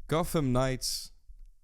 Gotham Knights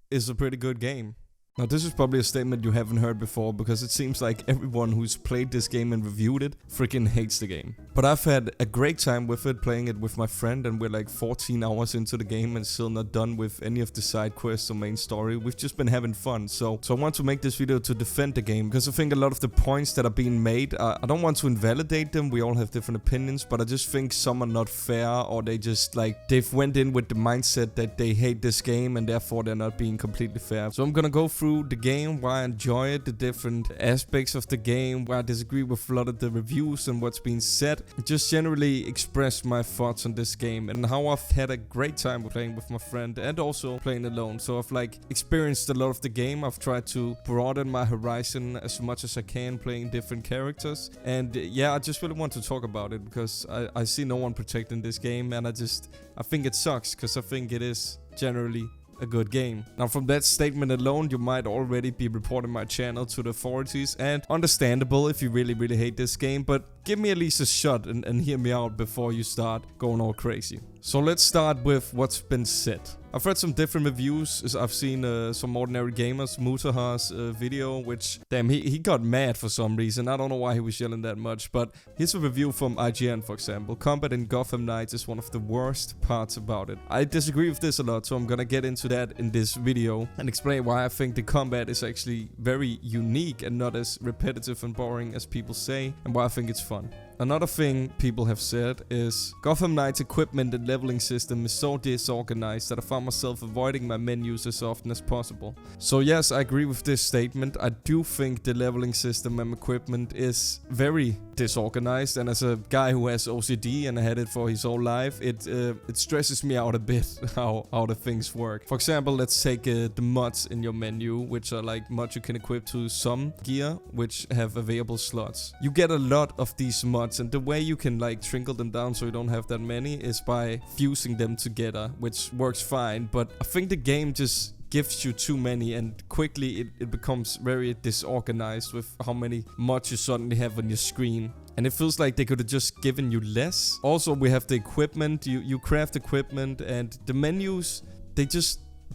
is a pretty good game. Now this is probably a statement you haven't heard before because it seems like everyone who's played this game and reviewed it freaking hates the game. But I've had a great time with it, playing it with my friend, and we're like 14 hours into the game and still not done with any of the side quests or main story. We've just been having fun. So I want to make this video to defend the game because I think a lot of the points that are being made, I don't want to invalidate them. We all have different opinions, but I just think some are not fair, or they just like, they've went in with the mindset that they hate this game and therefore they're not being completely fair. So I'm gonna go through the game, why I enjoy it, the different aspects of the game, why I disagree with a lot of the reviews and what's being said, just generally express my thoughts on this game and how I've had a great time playing with my friend and also playing alone. So I've like experienced a lot of the game. I've tried to broaden my horizon as much as I can, playing different characters, and yeah, I just really want to talk about it because I see no one protecting this game, and I think it sucks because I think it is generally a good game. Now from that statement alone, you might already be reporting my channel to the authorities, and understandable if you really hate this game, but give me at least a shot and hear me out before you start going all crazy. So let's start with what's been said. I've read some different reviews. I've seen some Ordinary Gamers, Mutaha's video, which, damn, he got mad for some reason. I don't know why he was yelling that much, but here's a review from IGN, for example. Combat in Gotham Knights is one of the worst parts about it. I disagree with this a lot, so I'm gonna get into that in this video and explain why I think the combat is actually very unique and not as repetitive and boring as people say, and why I think it's fun. Another thing people have said is Gotham Knights' equipment and leveling system is so disorganized that I found myself avoiding my menus as often as possible. So yes, I agree with this statement. I do think the leveling system and equipment is very disorganized, and as a guy who has OCD and had it for his whole life, it stresses me out a bit how the things work. For example, let's take the mods in your menu, which are like mods you can equip to some gear which have available slots. You get a lot of these mods, and the way you can like trickle them down so you don't have that many is by fusing them together, which works fine, but I think the game just gives you too many, and quickly it becomes very disorganized with how many mods you suddenly have on your screen. And it feels like they could have just given you less. Also, we have the equipment, you craft equipment, and the menus,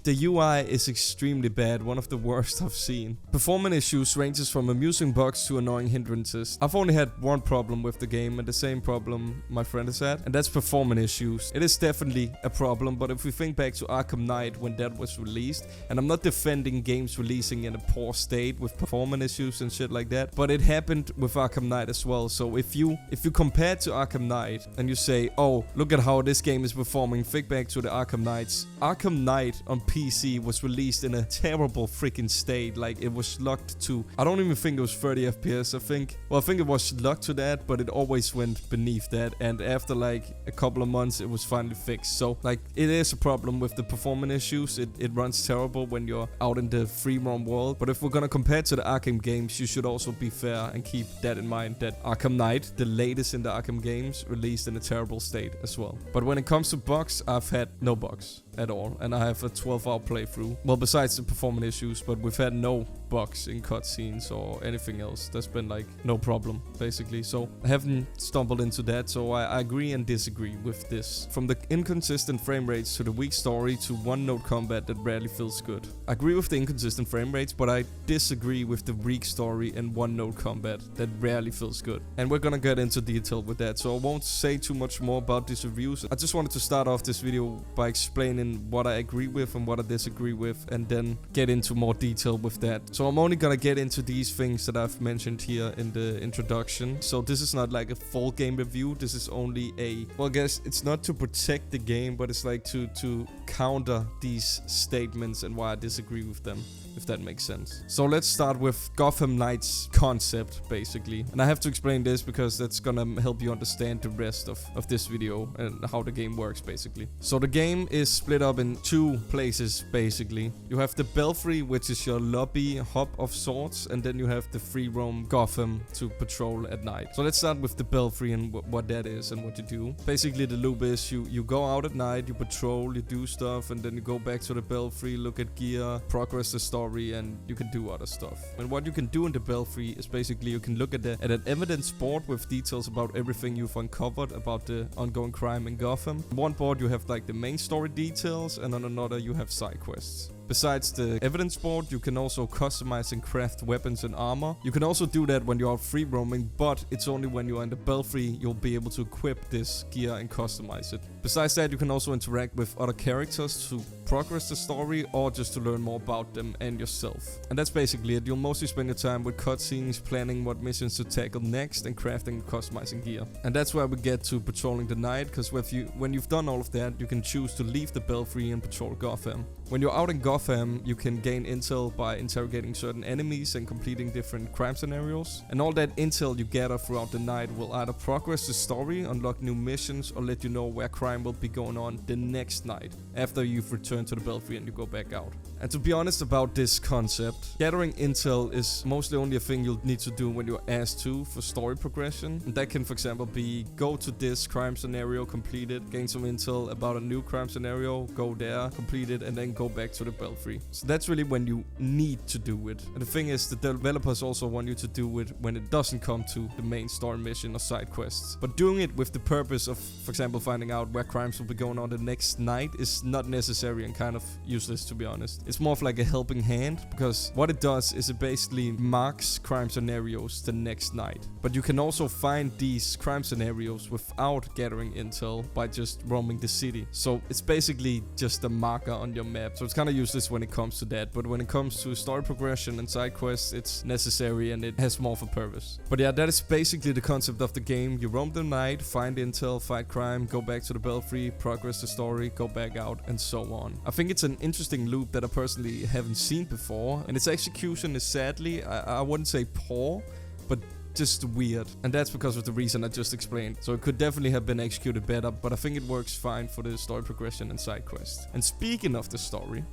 the UI is extremely bad, one of the worst I've seen. Performance issues ranges from amusing bugs to annoying hindrances. I've only had one problem with the game, and the same problem my friend has had, and that's performance issues. It is definitely a problem, but if we think back to Arkham Knight when that was released, and I'm not defending games releasing in a poor state with performance issues and shit like that, but it happened with Arkham Knight as well. So if you compare to Arkham Knight and you say, oh, look at how this game is performing, think back to the Arkham Knights. Arkham Knight on PC was released in a terrible freaking state. Like, it was locked to, I don't even think it was 30 FPS. I think it was locked to that, but it always went beneath that, and after like a couple of months it was finally fixed. So like, it is a problem with the performance issues. It runs terrible when you're out in the free roam world. But if we're gonna compare to the Arkham games, you should also be fair and keep that in mind, that Arkham Knight, the latest in the Arkham games, released in a terrible state as well. But when it comes to bugs, I've had no bugs at all, and I have a 12-hour playthrough. Well, besides the performance issues, but we've had no bugs in cutscenes or anything else. There's been like no problem basically, so I haven't stumbled into that. So I agree and disagree with this. From the inconsistent frame rates to the weak story to one-note combat that rarely feels good. I agree with the inconsistent frame rates, but I disagree with the weak story and one-note combat that rarely feels good, and we're gonna get into detail with that, so I won't say too much more about these reviews. I just wanted to start off this video by explaining what I agree with and what I disagree with, and then get into more detail with that. So I'm only gonna get into these things that I've mentioned here in the introduction. So this is not like a full game review. This is only a, well, I guess it's not to protect the game, but it's like to counter these statements and why I disagree with them, if that makes sense. So let's start with Gotham Knights concept, basically. And I have to explain this because that's gonna help you understand the rest of this video and how the game works, basically. So the game is split up in two places, basically. You have the Belfry, which is your lobby hub of sorts, and then you have the free roam Gotham to patrol at night. So let's start with the Belfry and what that is and what you do. Basically, the loop is you go out at night, you patrol, you do stuff, and then you go back to the Belfry, look at gear, progress the story, and you can do other stuff. And what you can do in the Belfry is basically you can look at an evidence board with details about everything you've uncovered about the ongoing crime in Gotham. On one board you have like the main story details, details, and on another you have side quests. Besides the evidence board, you can also customize and craft weapons and armor. You can also do that when you're out free roaming, but it's only when you're in the belfry you'll be able to equip this gear and customize it. Besides that, you can also interact with other characters to progress the story or just to learn more about them and yourself. And that's basically it. You'll mostly spend your time with cutscenes, planning what missions to tackle next, and crafting and customizing gear. And that's where we get to patrolling the night, because when you've done all of that, you can choose to leave the belfry and patrol Gotham. When you're out in Gotham, you can gain intel by interrogating certain enemies and completing different crime scenarios. And all that intel you gather throughout the night will either progress the story, unlock new missions, or let you know where crime will be going on the next night, after you've returned to the belfry and you go back out. And to be honest about this concept, gathering intel is mostly only a thing you'll need to do when you're asked to for story progression. And that can, for example, be go to this crime scenario, complete it, gain some intel about a new crime scenario, go there, complete it, and then go back to the belfry. So that's really when you need to do it. And the thing is, the developers also want you to do it when it doesn't come to the main story mission or side quests. But doing it with the purpose of, for example, finding out where crimes will be going on the next night is not necessary and kind of useless, to be honest. It's more of like a helping hand, because what it does is it basically marks crime scenarios the next night. But you can also find these crime scenarios without gathering intel by just roaming the city. So it's basically just a marker on your map. So it's kind of useless when it comes to that. But when it comes to story progression and side quests, it's necessary and it has more of a purpose. But yeah, that is basically the concept of the game. You roam the night, find intel, fight crime, go back to the belfry, progress the story, go back out, and so on. I think it's an interesting loop that I personally haven't seen before, and its execution is sadly, I wouldn't say poor, but just weird. And that's because of the reason I just explained. So it could definitely have been executed better, but I think it works fine for the story progression and side quest. And speaking of the story,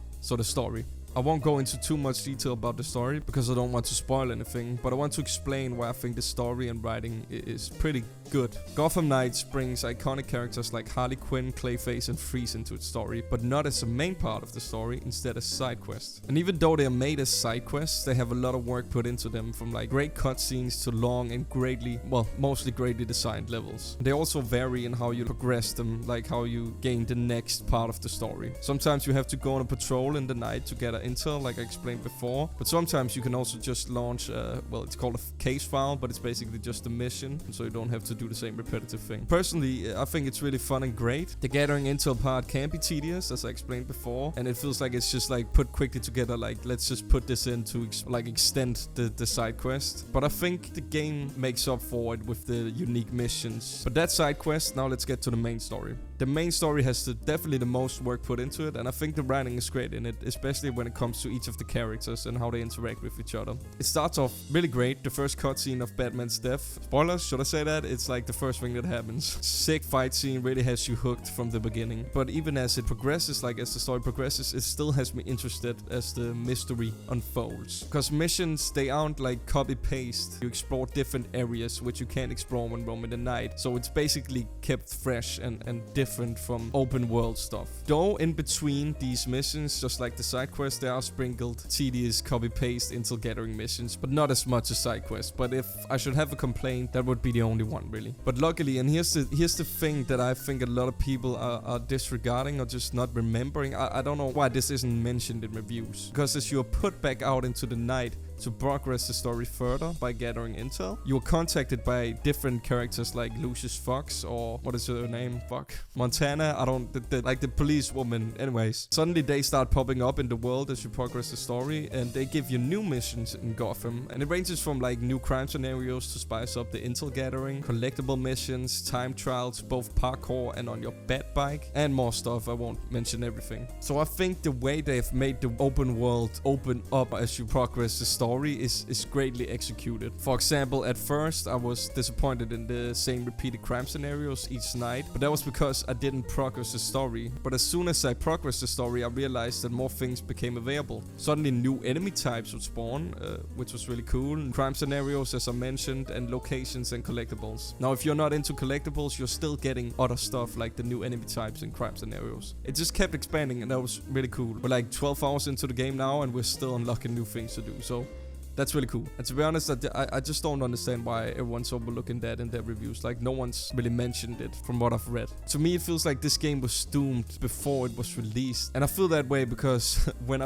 I won't go into too much detail about the story because I don't want to spoil anything, but I want to explain why I think the story and writing is pretty good. Gotham Knights brings iconic characters like Harley Quinn, Clayface, and Freeze into its story, but not as a main part of the story, instead as side quests. And even though they are made as side quests, they have a lot of work put into them, from like great cutscenes to long and mostly greatly designed levels. They also vary in how you progress them, like how you gain the next part of the story. Sometimes you have to go on a patrol in the night to get intel, like I explained before, but sometimes you can also just launch it's called a case file, but it's basically just a mission, so you don't have to do the same repetitive thing. Personally, I think it's really fun and great. The gathering intel part can be tedious, as I explained before, and it feels like it's just like put quickly together, like let's just put this in to extend the side quest. But I think the game makes up for it with the unique missions. But that side quest, now let's get to the main story. The main story has definitely the most work put into it, and I think the writing is great in it, especially when it comes to each of the characters and how they interact with each other. It starts off really great. The first cutscene of Batman's death. Spoilers, should I say that? It's like the first thing that happens. Sick fight scene, really has you hooked from the beginning. But even as it progresses, like as the story progresses, it still has me interested as the mystery unfolds. Because missions, they aren't like copy-paste. You explore different areas which you can't explore when roaming the night. So it's basically kept fresh and different from open world stuff. Though in between these missions, just like the side quests, there are sprinkled tedious copy-paste intel gathering missions, but not as much as side quests. But if I should have a complaint, that would be the only one, really. But luckily, and here's the thing that I think a lot of people are disregarding or just not remembering. I don't know why this isn't mentioned in reviews. Because as you're put back out into the night to progress the story further by gathering intel, you are contacted by different characters like Lucius Fox, or what is her name? Montana? Like the police woman. Anyways, suddenly they start popping up in the world as you progress the story, and they give you new missions in Gotham. And it ranges from like new crime scenarios to spice up the intel gathering, collectible missions, time trials, both parkour and on your bat bike, and more stuff. I won't mention everything. So I think the way they've made the open world open up as you progress the story is greatly executed. For example, at first I was disappointed in the same repeated crime scenarios each night, but that was because I didn't progress the story. But as soon as I progressed the story, I realized that more things became available. Suddenly new enemy types would spawn, which was really cool. Crime scenarios, as I mentioned, and locations and collectibles. Now if you're not into collectibles, you're still getting other stuff like the new enemy types and crime scenarios. It just kept expanding, and that was really cool. We're like 12 hours into the game now, and we're still unlocking new things to do. So That's really cool. And to be honest, I just don't understand why everyone's overlooking that in their reviews. Like, no one's really mentioned it from what I've read. To me, it feels like this game was doomed before it was released. And I feel that way because when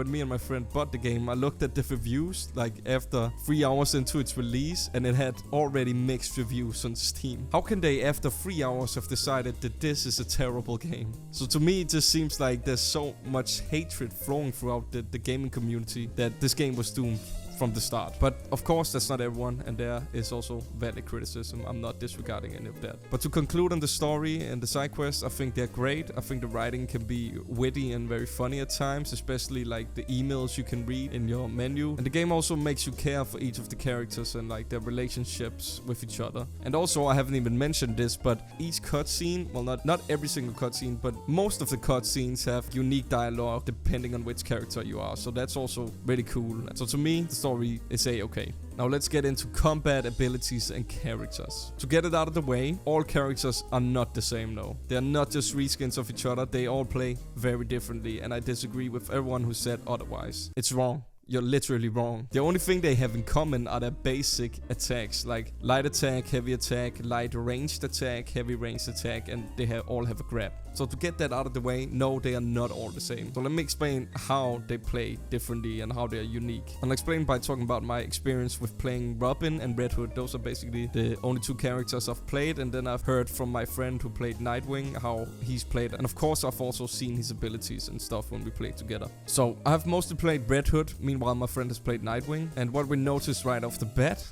me and my friend bought the game, I looked at the reviews like after 3 hours into its release, and it had already mixed reviews on Steam. How can they, after 3 hours, have decided that this is a terrible game? So to me, it just seems like there's so much hatred flowing throughout the gaming community that this game was doomed from the start. But of course, that's not everyone, and there is also valid criticism. I'm not disregarding any of that. But to conclude on the story and the side quests, I think they're great. I think the writing can be witty and very funny at times, especially like the emails you can read in your menu. And the game also makes you care for each of the characters and like their relationships with each other. And also, I haven't even mentioned this, but each cutscene, well, not every single cutscene, but most of the cutscenes have unique dialogue depending on which character you are. So that's also really cool. So to me, the story is okay. Now let's get into combat, abilities, and characters. To get it out of the way, all characters are not the same though. They are not just reskins of each other, they all play very differently, and I disagree with everyone who said otherwise. It's wrong. You're literally wrong. The only thing they have in common are their basic attacks, like light attack, heavy attack, light ranged attack, heavy ranged attack, and they all have a grab. So to get that out of the way, no, they are not all the same. So let me explain how they play differently and how they are unique. I'll explain by talking about my experience with playing Robin and Red Hood. Those are basically the only two characters I've played, and then I've heard from my friend who played Nightwing how he's played, and of course I've also seen his abilities and stuff when we played together. So I've mostly played Red Hood, meanwhile my friend has played Nightwing, and what we noticed right off the bat,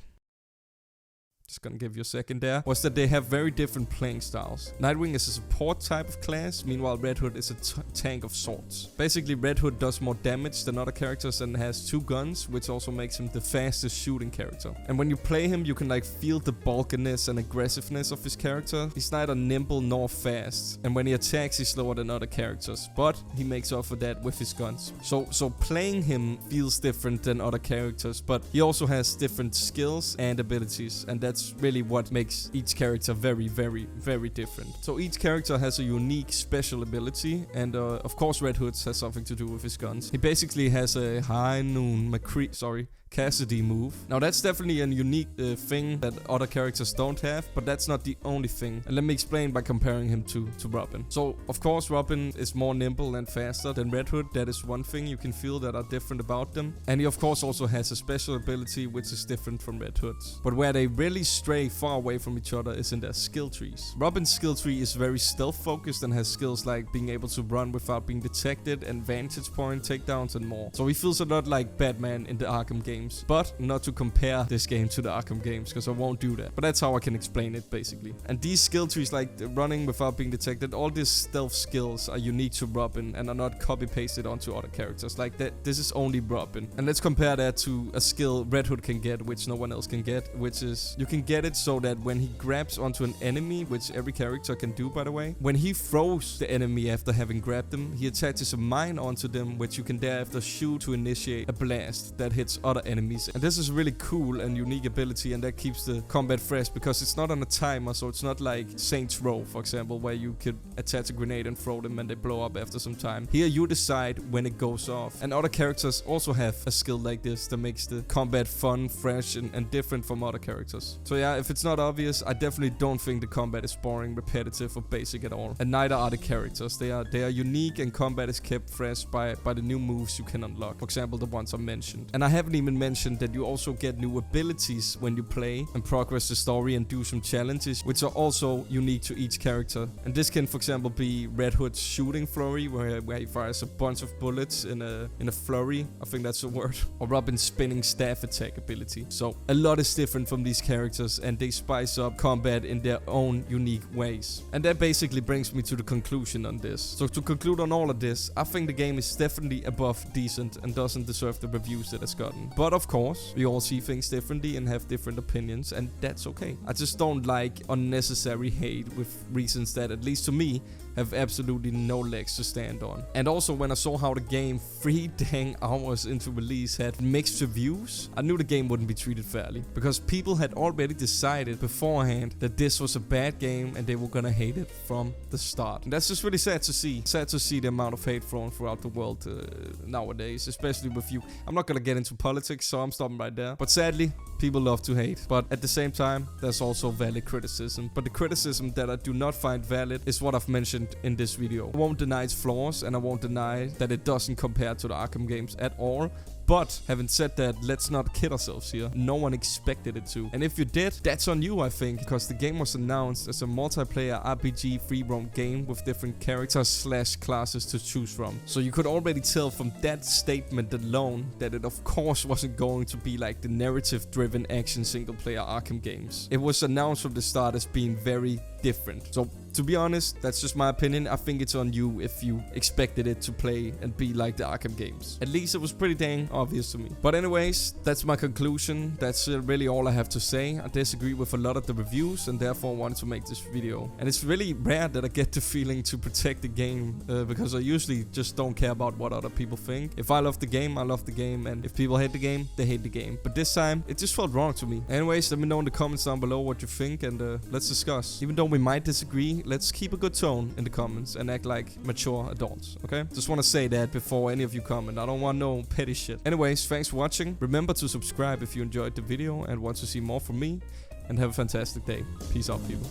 just gonna give you a second there, was that they have very different playing styles. Nightwing is a support type of class, meanwhile Red Hood is a tank of sorts. Basically, Red Hood does more damage than other characters and has 2 guns, which also makes him the fastest shooting character. And when you play him, you can like feel the bulkiness and aggressiveness of his character. He's neither nimble nor fast, and when he attacks, he's slower than other characters, but he makes up for that with his guns. So playing him feels different than other characters, but he also has different skills and abilities, and that's really what makes each character very, very, very different. So each character has a unique special ability, and of course Red Hood has something to do with his guns. He basically has a High Noon Cassidy move. Now that's definitely a unique thing that other characters don't have, but that's not the only thing. And let me explain by comparing him to Robin. So of course Robin is more nimble and faster than Red Hood. That is one thing you can feel that are different about them. And he of course also has a special ability which is different from Red Hood's. But where they really stray far away from each other is in their skill trees. Robin's skill tree is very stealth focused and has skills like being able to run without being detected and vantage point takedowns and more. So he feels a lot like Batman in the Arkham games. But not to compare this game to the Arkham games, because I won't do that. But that's how I can explain it basically. And these skill trees like running without being detected, all these stealth skills are unique to Robin and are not copy pasted onto other characters. Like that, this is only Robin. And let's compare that to a skill Red Hood can get, which no one else can get, which is you can get it so that when he grabs onto an enemy, which every character can do by the way, when he throws the enemy after having grabbed them, he attaches a mine onto them, which you can thereafter shoot to initiate a blast that hits other enemies. And this is a really cool and unique ability, and that keeps the combat fresh because it's not on a timer, so it's not like Saints Row, for example, where you could attach a grenade and throw them and they blow up after some time. Here you decide when it goes off. And other characters also have a skill like this that makes the combat fun, fresh, and different from other characters. So yeah, if it's not obvious, I definitely don't think the combat is boring, repetitive, or basic at all. And neither are the characters. They are unique, and combat is kept fresh by the new moves you can unlock. For example, the ones I mentioned. And I haven't even mentioned that you also get new abilities when you play and progress the story and do some challenges, which are also unique to each character. And this can, for example, be Red Hood's shooting flurry, where he fires a bunch of bullets in a flurry. I think that's the word. Or Robin's spinning staff attack ability. So a lot is different from these characters, and they spice up combat in their own unique ways. And that basically brings me to the conclusion on this. So to conclude on all of this, I think the game is definitely above decent and doesn't deserve the reviews that it's gotten. But of course, we all see things differently and have different opinions, and that's okay. I just don't like unnecessary hate with reasons that, at least to me, have absolutely no legs to stand on. And also when I saw how the game 3 dang hours into release had mixed reviews, I knew the game wouldn't be treated fairly, because people had already decided beforehand that this was a bad game and they were gonna hate it from the start. And that's just really sad to see. Sad to see the amount of hate thrown throughout the world nowadays, especially with you. I'm not gonna get into politics, so I'm stopping right there. But sadly, people love to hate. But at the same time, there's also valid criticism. But the criticism that I do not find valid is what I've mentioned in this video. I won't deny its flaws, and I won't deny that it doesn't compare to the Arkham games at all. But having said that, let's not kid ourselves here. No one expected it to. And if you did, that's on you, I think, because the game was announced as a multiplayer RPG free roam game with different characters / classes to choose from. So you could already tell from that statement alone that it of course wasn't going to be like the narrative-driven action single-player Arkham games. It was announced from the start as being very different. So to be honest, that's just my opinion. I think it's on you if you expected it to play and be like the Arkham games. At least it was pretty dang obvious to me. But anyways, that's my conclusion. That's really all I have to say. I disagree with a lot of the reviews and therefore wanted to make this video. And it's really rare that I get the feeling to protect the game because I usually just don't care about what other people think. If I love the game, I love the game. And if people hate the game, they hate the game. But this time, it just felt wrong to me. Anyways, let me know in the comments down below what you think and let's discuss. Even though we might disagree, let's keep a good tone in the comments and act like mature adults, okay? Just want to say that before any of you comment. I don't want no petty shit. Anyways, thanks for watching. Remember to subscribe if you enjoyed the video and want to see more from me. And have a fantastic day. Peace out, people.